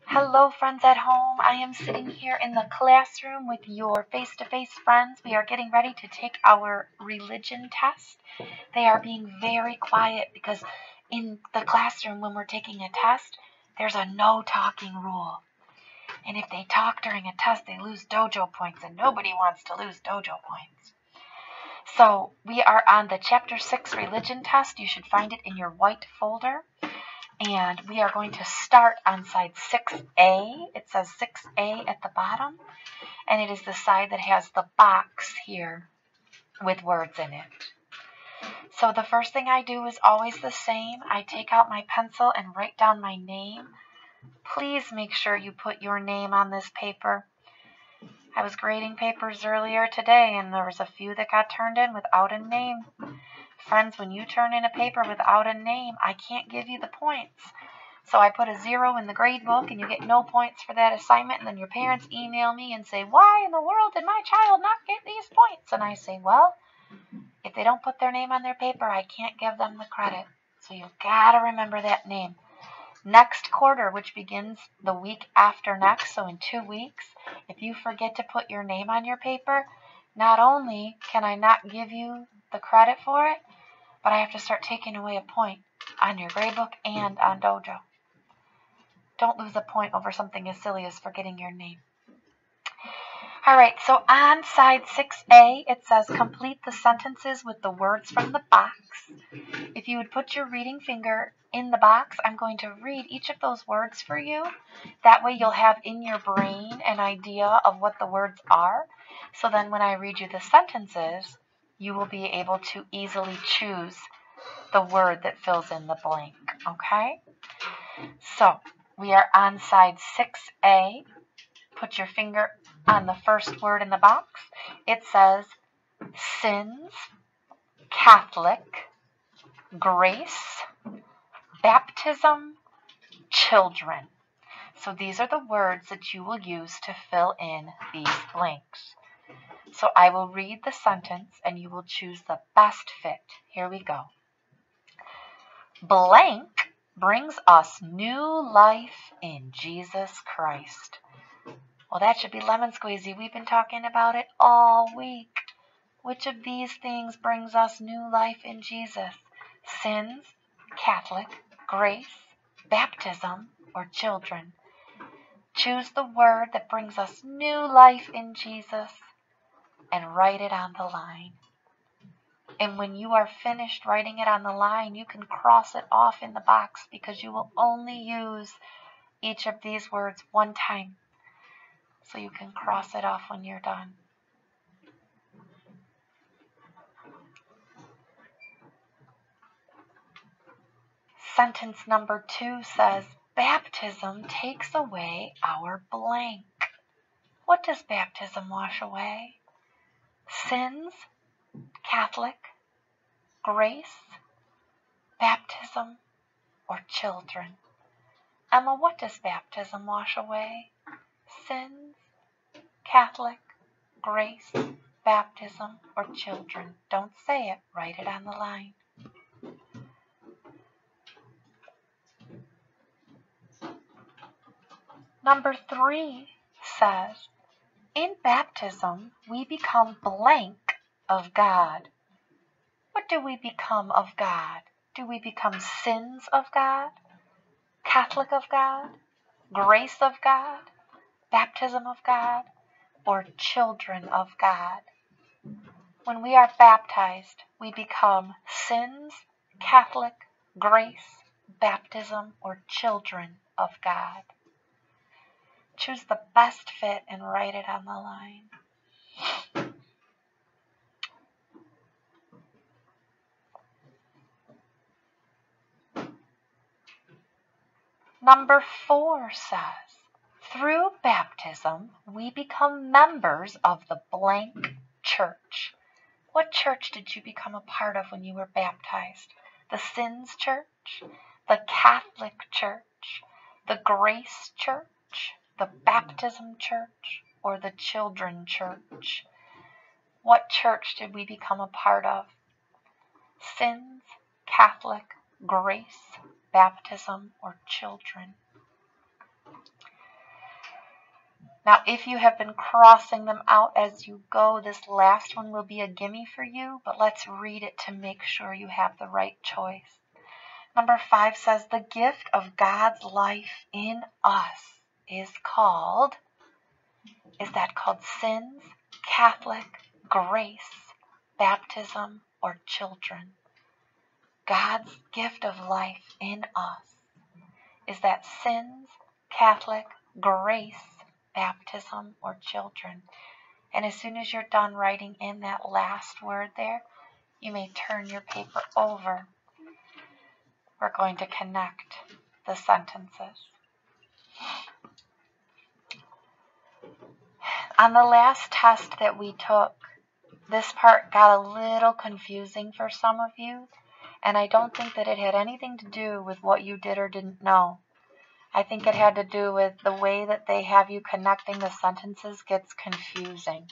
Hello, friends at home. I am sitting here in the classroom with your face-to-face friends. We are getting ready to take our religion test. They are being very quiet because in the classroom, when we're taking a test, there's a no talking rule. And if they talk during a test, they lose dojo points, and nobody wants to lose dojo points. So we are on the Chapter 6 religion test. You should find it in your white folder. And we are going to start on side 6A. It says 6A at the bottom, and it is the side that has the box here with words in it. So the first thing I do is always the same. I take out my pencil and write down my name. Please make sure you put your name on this paper. I was grading papers earlier today, and there was a few that got turned in without a name. Friends, when you turn in a paper without a name, I can't give you the points. So I put a 0 in the grade book, and you get no points for that assignment. And then your parents email me and say, why in the world did my child not get these points? And I say, well, if they don't put their name on their paper, I can't give them the credit. So you've got to remember that name. Next quarter, which begins the week after next, so in 2 weeks, if you forget to put your name on your paper, not only can I not give you the credit for it, but I have to start taking away a point on your grade book and on Dojo. Don't lose a point over something as silly as forgetting your name. All right, so on side 6A, it says complete the sentences with the words from the box. If you would put your reading finger in the box, I'm going to read each of those words for you. That way you'll have in your brain an idea of what the words are. So then when I read you the sentences, you will be able to easily choose the word that fills in the blank, okay? So we are on side 6A. Put your finger on the first word in the box. It says sins, Catholic, grace, baptism, children. So these are the words that you will use to fill in these blanks. So I will read the sentence and you will choose the best fit. Here we go. Blank brings us new life in Jesus Christ. Well, that should be lemon squeezy. We've been talking about it all week. Which of these things brings us new life in Jesus? Sins, Catholic, grace, baptism, or children? Choose the word that brings us new life in Jesus and write it on the line. And when you are finished writing it on the line, you can cross it off in the box because you will only use each of these words one time. So you can cross it off when you're done. Sentence number 2 says, baptism takes away our blank. What does baptism wash away? Sins, Catholic, grace, baptism, or children? Emma, what does baptism wash away? Sins, Catholic, grace, baptism, or children? Don't say it. Write it on the line. Number 3 says, in baptism, we become blank of God. What do we become of God? Do we become sins of God? Catholic of God? Grace of God? Baptism of God? Or children of God? When we are baptized, we become sins, Catholic, grace, baptism, or children of God. Choose the best fit and write it on the line. Number 4 says, through baptism, we become members of the blank church. What church did you become a part of when you were baptized? The Sins Church, the Catholic Church, the Grace Church, the Baptism Church, or the Children Church? What church did we become a part of? Sins, Catholic, Grace, Baptism, or Children? Now, if you have been crossing them out as you go, this last one will be a gimme for you, but let's read it to make sure you have the right choice. Number 5 says, the gift of God's life in us is that called sins, Catholic, grace, baptism, or children? God's gift of life in us. Is that sins, Catholic, grace, baptism, or children? And as soon as you're done writing in that last word there, you may turn your paper over. We're going to connect the sentences. On the last test that we took, this part got a little confusing for some of you, and I don't think that it had anything to do with what you did or didn't know. I think it had to do with the way that they have you connecting the sentences gets confusing.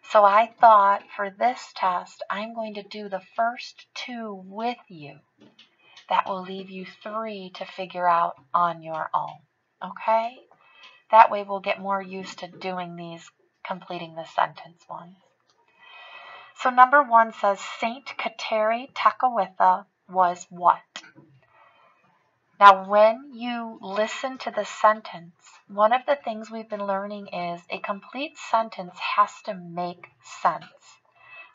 So I thought for this test, I'm going to do the first 2 with you. That will leave you 3 to figure out on your own. Okay? That way we'll get more used to doing these, completing the sentence ones. So number 1 says, Saint Kateri Tekakwitha was what? Now, when you listen to the sentence, one of the things we've been learning is a complete sentence has to make sense.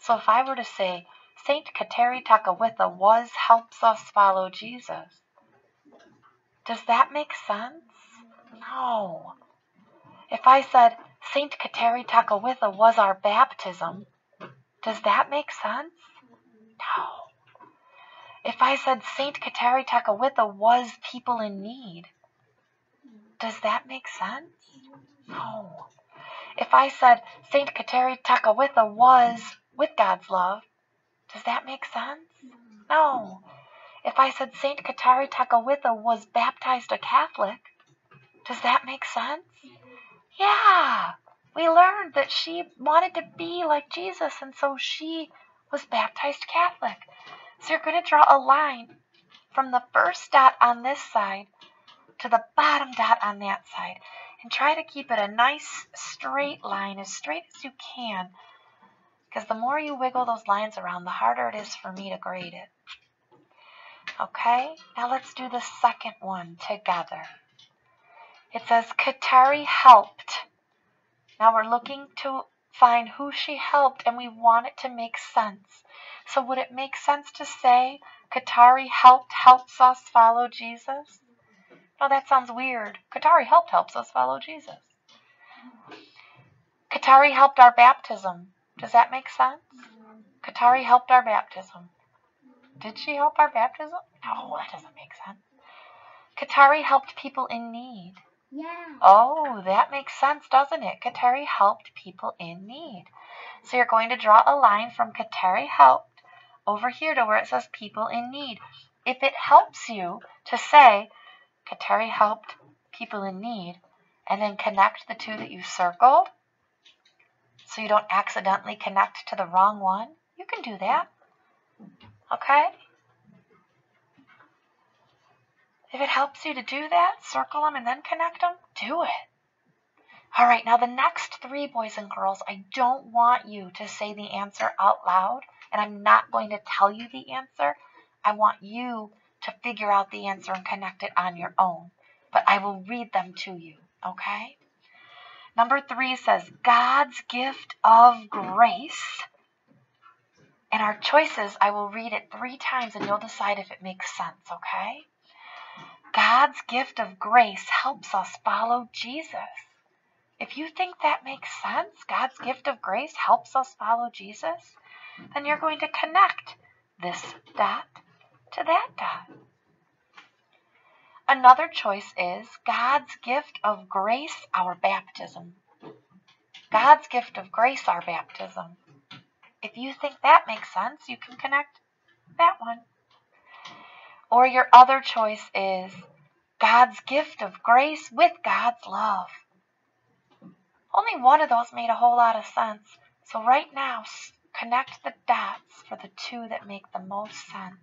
So if I were to say, Saint Kateri Tekakwitha helps us follow Jesus, does that make sense? No. If I said, Saint Kateri Tekakwitha was our baptism, does that make sense? No. If I said Saint Kateri Tekakwitha was people in need, does that make sense? No. If I said Saint Kateri Tekakwitha was with God's love, does that make sense? No. If I said Saint Kateri Tekakwitha was baptized a Catholic, does that make sense? Yeah. We learned that she wanted to be like Jesus, and so she was baptized Catholic. So you're going to draw a line from the first dot on this side to the bottom dot on that side. And try to keep it a nice straight line, as straight as you can. Because the more you wiggle those lines around, the harder it is for me to grade it. Okay? Now let's do the second one together. It says, Kateri helped. Now we're looking to find who she helped, and we want it to make sense. So would it make sense to say, Kateri helps us follow Jesus? No, that sounds weird. Kateri helps us follow Jesus. Kateri helped our baptism. Does that make sense? Kateri helped our baptism. Did she help our baptism? No, that doesn't make sense. Kateri helped people in need. Yeah. Oh, that makes sense, doesn't it? Kateri helped people in need. So you're going to draw a line from Kateri helped over here to where it says people in need. If it helps you to say Kateri helped people in need and then connect the 2 that you circled so you don't accidentally connect to the wrong one, you can do that. Okay? If it helps you to do that, circle them and then connect them, do it. All right, now the next 3, boys and girls, I don't want you to say the answer out loud, and I'm not going to tell you the answer. I want you to figure out the answer and connect it on your own, but I will read them to you, okay? Number 3 says, God's gift of grace. And our choices, I will read it 3 times, and you'll decide if it makes sense, okay? God's gift of grace helps us follow Jesus. If you think that makes sense, God's gift of grace helps us follow Jesus, then you're going to connect this dot to that dot. Another choice is God's gift of grace, our baptism. God's gift of grace, our baptism. If you think that makes sense, you can connect that one. Or your other choice is God's gift of grace with God's love. Only one of those made a whole lot of sense. So right now, connect the dots for the 2 that make the most sense.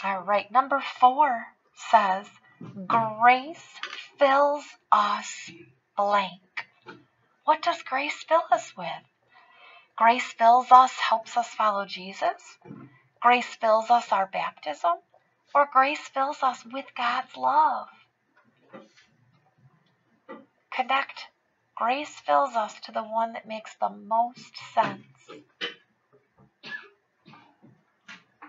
All right, number 4 says, Grace fills us blank. What does grace fill us with? Grace fills us, helps us follow Jesus. Grace fills us our baptism. Or grace fills us with God's love. Connect. Grace fills us to the one that makes the most sense.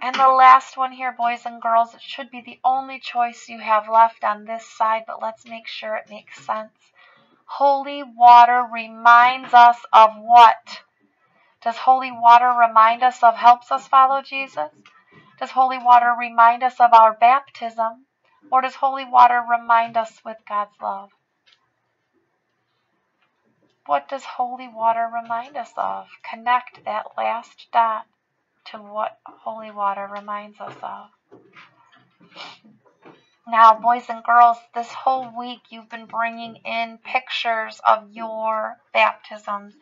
And the last one here, boys and girls, it should be the only choice you have left on this side, but let's make sure it makes sense. Holy water reminds us of what? Does holy water remind us of helps us follow Jesus? Does holy water remind us of our baptism? Or does holy water remind us with God's love? What does holy water remind us of? Connect that last dot to what holy water reminds us of. Now, boys and girls, this whole week you've been bringing in pictures of your baptisms.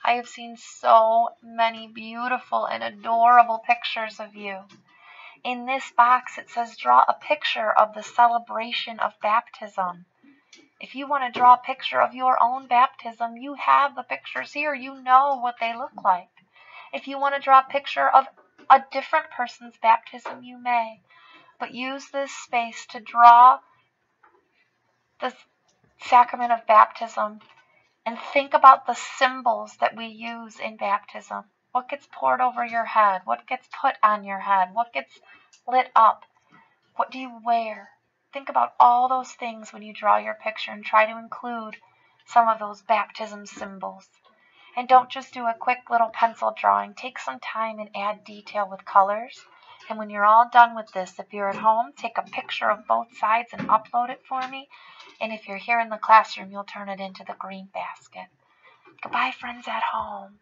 I have seen so many beautiful and adorable pictures of you. In this box it says draw a picture of the celebration of baptism. If you want to draw a picture of your own baptism, you have the pictures here. You know what they look like. If you want to draw a picture of a different person's baptism, you may. But use this space to draw the sacrament of baptism and think about the symbols that we use in baptism. What gets poured over your head? What gets put on your head? What gets lit up? What do you wear? Think about all those things when you draw your picture and try to include some of those baptism symbols. And don't just do a quick little pencil drawing. Take some time and add detail with colors. And when you're all done with this, if you're at home, take a picture of both sides and upload it for me. And if you're here in the classroom, you'll turn it into the green basket. Goodbye, friends at home.